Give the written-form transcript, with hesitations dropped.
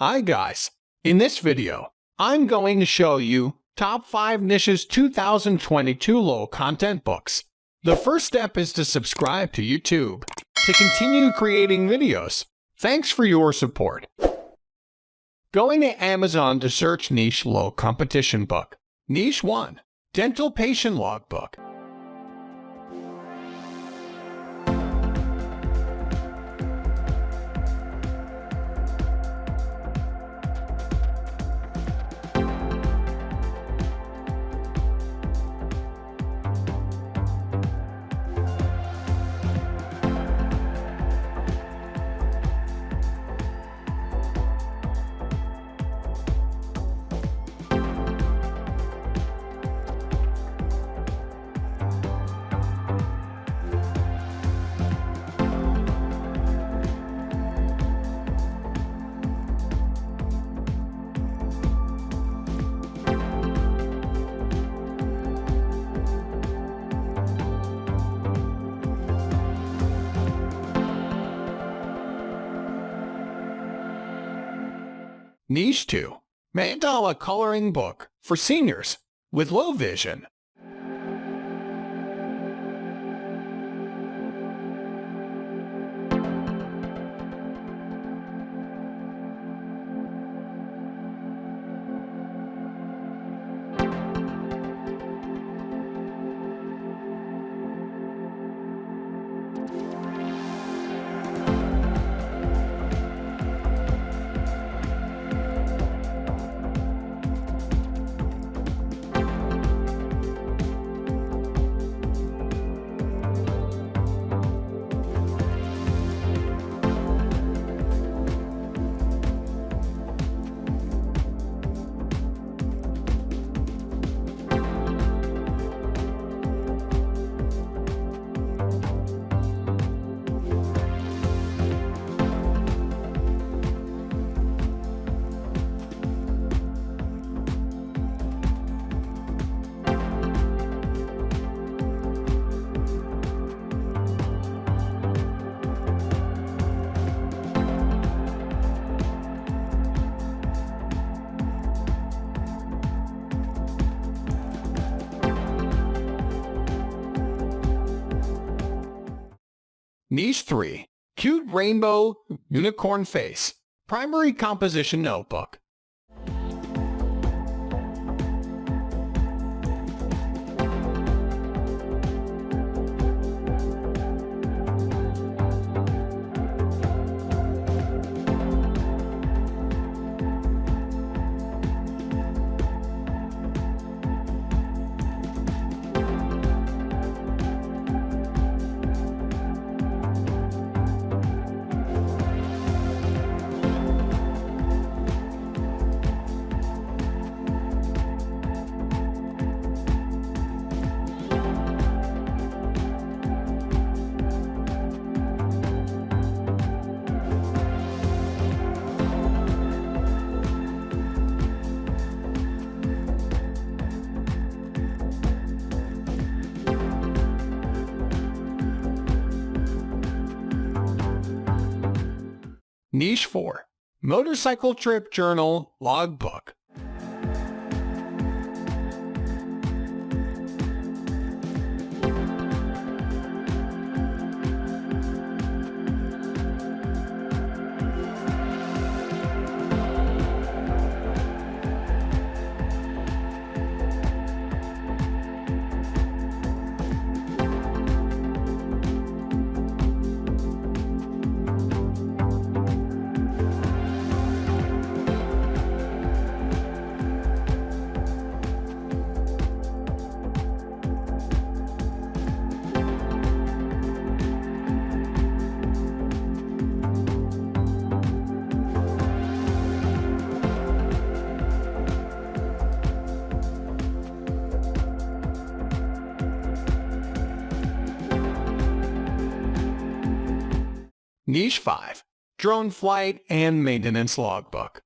Hi guys, in this video, I'm going to show you Top 5 Niches 2022 Low Content Books. The first step is to subscribe to YouTube to continue creating videos. Thanks for your support. Going to Amazon to search Niche Low Competition Book. Niche 1, Dental Patient Logbook. Niche 2, Mandala Coloring Book for Seniors with Low Vision. Niche 3, Cute Rainbow Unicorn Face Primary Composition Notebook. Niche 4, Motorcycle Trip Journal Logbook. Niche 5, Drone Flight and Maintenance Logbook.